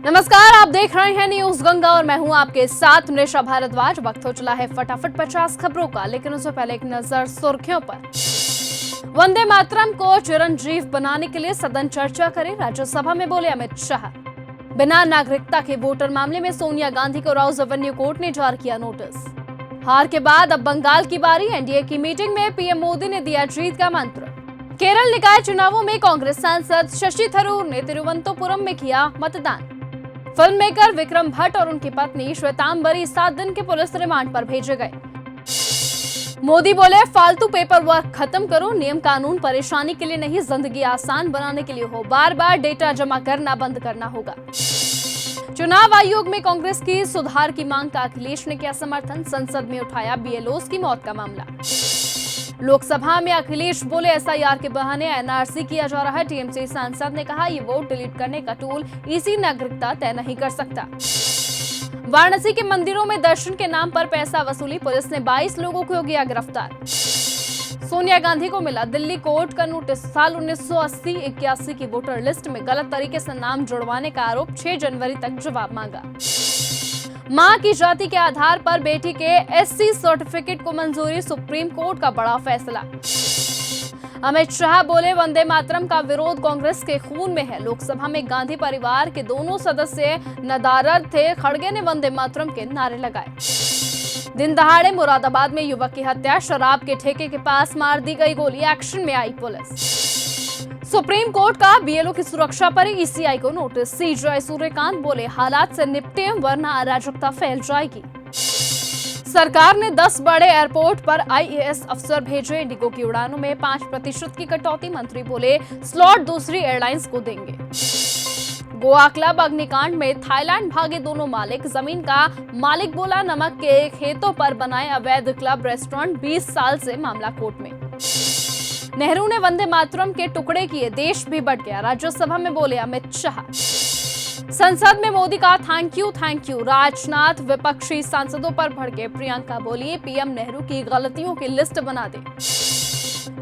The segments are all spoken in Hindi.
नमस्कार, आप देख रहे हैं न्यूज गंगा और मैं हूं आपके साथ निशा भारद्वाज। वक्त हो चला है फटाफट 50 खबरों का, लेकिन उससे पहले एक नजर सुर्खियों पर। वंदे मातरम को चिरंजीव बनाने के लिए सदन चर्चा करे, राज्यसभा में बोले अमित शाह। बिना नागरिकता के वोटर मामले में सोनिया गांधी को राउज एवेन्यू कोर्ट ने जारी किया नोटिस। हार के बाद अब बंगाल की बारी। एनडीए की मीटिंग में पीएम मोदी ने दिया जीत का मंत्र। केरल निकाय चुनावों में कांग्रेस सांसद शशि थरूर ने तिरुवनंतपुरम में किया मतदान। फिल्म मेकर विक्रम भट्ट और उनकी पत्नी श्वेतांबरी 7 दिन के पुलिस रिमांड पर भेजे गए। मोदी बोले, फालतू पेपर वर्क खत्म करो, नियम कानून परेशानी के लिए नहीं, जिंदगी आसान बनाने के लिए हो। बार बार डेटा जमा करना बंद करना होगा। चुनाव आयोग में कांग्रेस की सुधार की मांग का अखिलेश ने किया समर्थन। संसद में उठाया बीएलओस की मौत का मामला। लोकसभा में अखिलेश बोले, एसआईआर के बहाने एनआरसी किया जा रहा है। टीएमसी सांसद ने कहा, ये वोट डिलीट करने का टूल इसी नागरिकता तय नहीं कर सकता। वाराणसी के मंदिरों में दर्शन के नाम पर पैसा वसूली, पुलिस ने 22 लोगों को किया गिरफ्तार। सोनिया गांधी को मिला दिल्ली कोर्ट का नोटिस। साल 1980-81 की वोटर लिस्ट में गलत तरीके से नाम जुड़वाने का आरोप। 6 जनवरी तक जवाब मांगा। मां की जाति के आधार पर बेटी के एससी सर्टिफिकेट को मंजूरी, सुप्रीम कोर्ट का बड़ा फैसला। अमित शाह बोले, वंदे मातरम का विरोध कांग्रेस के खून में है। लोकसभा में गांधी परिवार के दोनों सदस्य नदारद थे। खड़गे ने वंदे मातरम के नारे लगाए। दिन दहाड़े मुरादाबाद में युवक की हत्या, शराब के ठेके के पास मार दी गई गोली, एक्शन में आई पुलिस। सुप्रीम कोर्ट का बीएलओ की सुरक्षा पर ईसीआई को नोटिस। सीजेआई सूर्यकांत बोले, हालात से निपटे वरना अराजकता फैल जाएगी। सरकार ने 10 बड़े एयरपोर्ट पर आईएएस अफसर भेजे। इंडिगो की उड़ानों में 5% की कटौती। मंत्री बोले, स्लॉट दूसरी एयरलाइंस को देंगे। गोवा क्लब अग्निकांड में थाईलैंड भागे दोनों मालिक। जमीन का मालिक बोला, नमक के खेतों पर बनाए अवैध क्लब रेस्टोरेंट, 20 साल से मामला कोर्ट में। नेहरू ने वंदे मातरम के टुकड़े किए, देश भी बट गया। राज्यसभा में बोले अमित शाह। संसद में मोदी का थैंक यू। राजनाथ विपक्षी सांसदों पर भड़के। प्रियंका बोली, पीएम नेहरू की गलतियों की लिस्ट बना दे।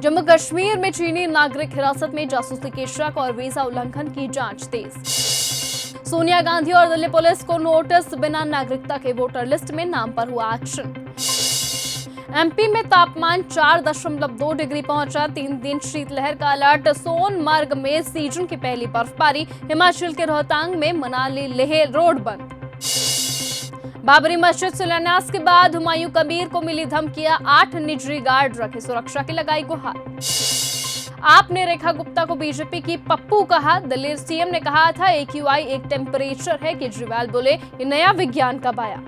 जम्मू कश्मीर में चीनी नागरिक हिरासत में, जासूसी के शक और वीजा उल्लंघन की जांच तेज। सोनिया गांधी और दिल्ली पुलिस को नोटिस, बिना नागरिकता के वोटर लिस्ट में नाम पर हुआ एक्शन। एमपी में तापमान 4.2 डिग्री पहुंचा। 3 दिन शीतलहर का अलर्ट। सोनमर्ग में सीजन की पहली बर्फबारी। हिमाचल के रोहतांग में मनाली लेह रोड बंद। बाबरी मस्जिद शिलान्यास के बाद हुमायूं कबीर को मिली धमकियां। 8 निजी गार्ड रखे, सुरक्षा की लगाई गुहार। आपने रेखा गुप्ता को बीजेपी की पप्पू कहा। दिल्ली सीएम ने कहा था, AQI एक टेम्परेचर है। केजरीवाल बोले, ये नया विज्ञान कब आया।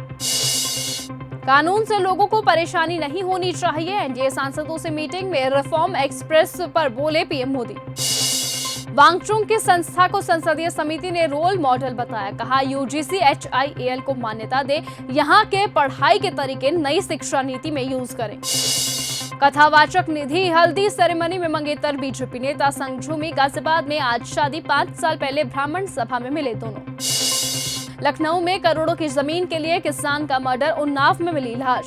कानून से लोगों को परेशानी नहीं होनी चाहिए। एनडीए सांसदों से मीटिंग में रिफॉर्म एक्सप्रेस पर बोले पीएम मोदी। वांगचुंग की संस्था को संसदीय समिति ने रोल मॉडल बताया। कहा, यूजीसी HIAL को मान्यता दे, यहाँ के पढ़ाई के तरीके नई शिक्षा नीति में यूज करें। कथावाचक निधि हल्दी सेरेमनी में मंगेतर। बीजेपी नेता संगझूमी। गाजियाबाद में आज शादी, 5 साल पहले ब्राह्मण सभा में मिले दोनों। लखनऊ में करोड़ों की जमीन के लिए किसान का मर्डर, उन्नाव में मिली लाश।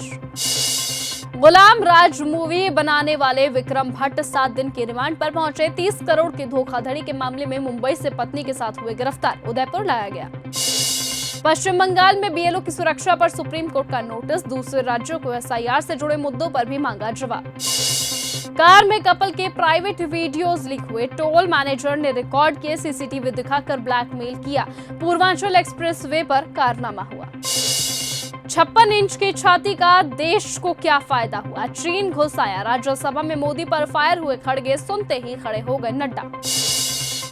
गुलाम राज मूवी बनाने वाले विक्रम भट्ट 7 दिन के रिमांड पर पहुंचे। 30 करोड़ की धोखाधड़ी के मामले में मुंबई से पत्नी के साथ हुए गिरफ्तार, उदयपुर लाया गया। पश्चिम बंगाल में बीएलओ की सुरक्षा पर सुप्रीम कोर्ट का नोटिस। दूसरे राज्यों को एसआईआर से जुड़े मुद्दों पर भी मांगा जवाब। कार में कपल के प्राइवेट वीडियोस लीक हुए। टोल मैनेजर ने रिकॉर्ड किए, सीसीटीवी दिखाकर ब्लैकमेल किया। पूर्वांचल एक्सप्रेसवे पर कारनामा हुआ। 56 इंच की छाती का देश को क्या फायदा हुआ। चीन घुस आया। राज्यसभा में मोदी पर फायर हुए खड़गे, सुनते ही खड़े हो गए नड्डा।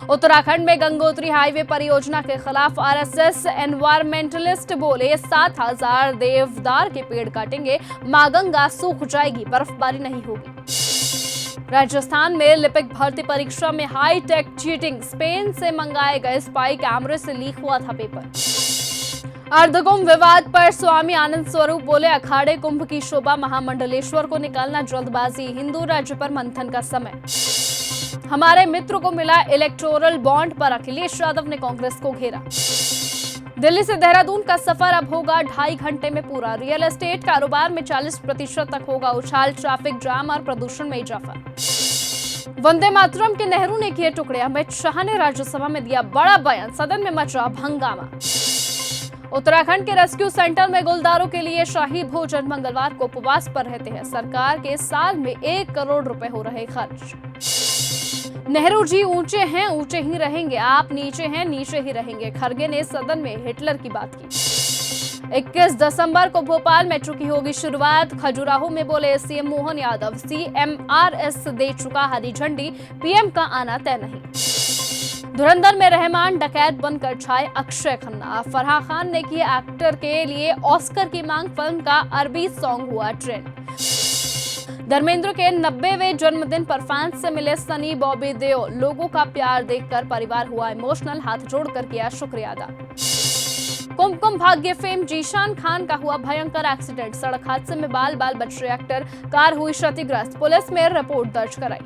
उत्तराखंड में गंगोत्री हाईवे परियोजना के खिलाफ आरएसएस एनवायरमेंटलिस्ट बोले, 7000 देवदार के पेड़ काटेंगे, मां गंगा सूख जाएगी, बर्फबारी नहीं होगी। राजस्थान में लिपिक भर्ती परीक्षा में हाई टेक चीटिंग। स्पेन से मंगाए गए स्पाई कैमरे से लीक हुआ था पेपर। अर्धकुंभ विवाद पर स्वामी आनंद स्वरूप बोले, अखाड़े कुंभ की शोभा महामंडलेश्वर को निकालना जल्दबाजी, हिंदू राज्य पर मंथन का समय। हमारे मित्र को मिला इलेक्टोरल बॉन्ड पर अखिलेश यादव ने कांग्रेस को घेरा। दिल्ली से देहरादून का सफर अब होगा 2.5 घंटे में पूरा। रियल एस्टेट कारोबार में 40% तक होगा उछाल। ट्रैफिक जाम और प्रदूषण में इजाफा। वंदे मातरम के नेहरू ने किए टुकड़े, अमित शाह ने राज्यसभा में दिया बड़ा बयान, सदन में मचा हंगामा। उत्तराखंड के रेस्क्यू सेंटर में गुलदारों के लिए शाही भोजन, मंगलवार को उपवास पर रहते हैं। सरकार के साल में 1 करोड़ रुपए हो रहे खर्च। नेहरू जी ऊंचे हैं, ऊंचे ही रहेंगे, आप नीचे हैं, नीचे ही रहेंगे, खड़गे ने सदन में हिटलर की बात की। 21 दिसंबर को भोपाल मेट्रो की होगी शुरुआत, खजुराहो में बोले सीएम मोहन यादव, CMRS दे चुका हरी झंडी, पीएम का आना तय नहीं। धुरंधर में रहमान डकैत बनकर छाए अक्षय खन्ना, फराह खान ने की एक्टर के लिए ऑस्कर की मांग, फिल्म का अरबी सॉन्ग हुआ ट्रेंड। धर्मेंद्र के 90वें जन्मदिन पर फैंस से मिले सनी बॉबी देओल, लोगों का प्यार देखकर परिवार हुआ इमोशनल, हाथ जोड़कर किया शुक्रिया अदा। कुमकुम भाग्य फेम जीशान खान का हुआ भयंकर एक्सीडेंट, सड़क हादसे में बाल बाल बच रहे एक्टर, कार हुई क्षतिग्रस्त, पुलिस में रिपोर्ट दर्ज कराई।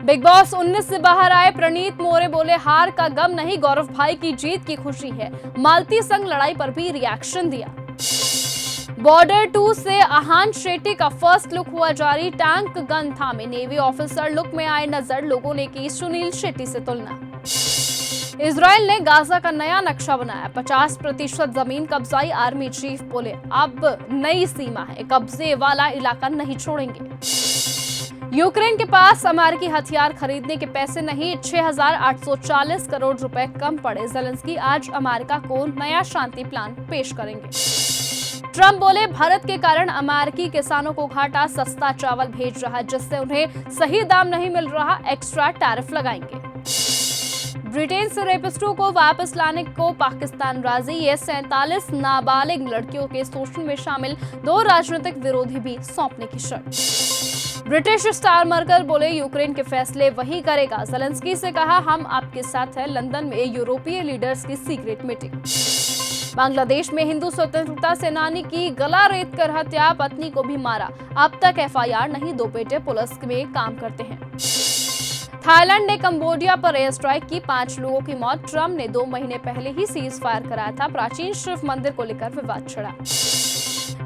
बिग बॉस 19 से बाहर आए प्रणीत मोरे, बोले हार का गम नहीं, गौरव भाई की जीत की खुशी है। मालती संग लड़ाई पर भी रिएक्शन दिया। बॉर्डर 2 से आहान शेट्टी का फर्स्ट लुक हुआ जारी, टैंक गन थामे नेवी ऑफिसर लुक में आए नजर, लोगों ने की सुनील शेट्टी से तुलना। इजराइल ने गाजा का नया नक्शा बनाया, 50% जमीन कब्जाई, आर्मी चीफ बोले अब नई सीमा है, कब्जे वाला इलाका नहीं छोड़ेंगे। यूक्रेन के पास अमेरिकी हथियार खरीदने के पैसे नहीं, 6,840 करोड़ रुपए कम पड़े, ज़ेलेंस्की आज अमेरिका को नया शांति प्लान पेश करेंगे। ट्रंप बोले भारत के कारण अमेरिकी किसानों को घाटा, सस्ता चावल भेज रहा जिससे उन्हें सही दाम नहीं मिल रहा, एक्स्ट्रा टैरिफ लगाएंगे। ब्रिटेन से रेपिस्टों को वापस लाने को पाकिस्तान राजी, ये 47 नाबालिग लड़कियों के शोषण में शामिल 2 राजनीतिक विरोधी भी सौंपने की शर्त। ब्रिटिश स्टार मर्कल बोले यूक्रेन के फैसले वही करेगा, ज़ेलेंस्की से कहा हम आपके साथ हैं, लंदन में यूरोपीय लीडर्स की सीक्रेट मीटिंग। बांग्लादेश में हिंदू स्वतंत्रता सेनानी की गला रेत कर हत्या, पत्नी को भी मारा, अब तक FIR नहीं, 2 बेटे पुलिस में काम करते हैं। थाईलैंड ने कंबोडिया पर एयर स्ट्राइक की, 5 लोगों की मौत, ट्रंप ने 2 महीने पहले ही सीज फायर कराया था, प्राचीन शिव मंदिर को लेकर विवाद छिड़ा।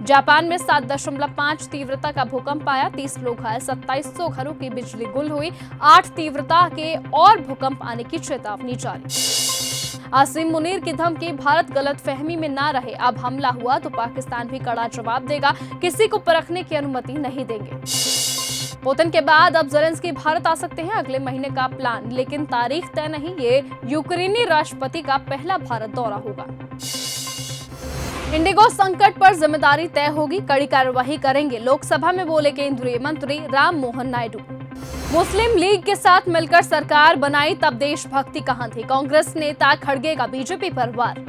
जापान में 7.5 तीव्रता का भूकंप आया, 30 लोग घायल, 2700 घरों की बिजली गुल हुई, 8 तीव्रता के और भूकंप आने की चेतावनी जारी। आसिम मुनीर की धमकी, भारत गलत फहमी में ना रहे, अब हमला हुआ तो पाकिस्तान भी कड़ा जवाब देगा, किसी को परखने की अनुमति नहीं देंगे। पुतिन के बाद अब ज़ेलेंस्की भारत आ सकते हैं, अगले महीने का प्लान, लेकिन तारीख तय नहीं, ये यूक्रेनी राष्ट्रपति का पहला भारत दौरा होगा। इंडिगो संकट पर जिम्मेदारी तय होगी, कड़ी कार्रवाई करेंगे, लोकसभा में बोले केंद्रीय मंत्री राम मोहन नायडू। मुस्लिम लीग के साथ मिलकर सरकार बनाई तब देशभक्ति कहां थी, कांग्रेस नेता खड़गे का बीजेपी पर वार।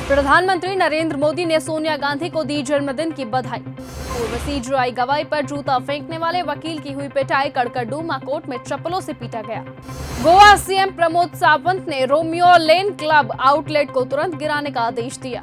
प्रधानमंत्री नरेंद्र मोदी ने सोनिया गांधी को दी जन्मदिन की बधाई। पूर्व CJI गवाही पर जूता फेंकने वाले वकील की हुई पिटाई, कड़कड़डूमा कोर्ट में चप्पलों से पीटा गया। गोवा CM प्रमोद सावंत ने रोमियो लेन क्लब आउटलेट को तुरंत गिराने का आदेश दिया।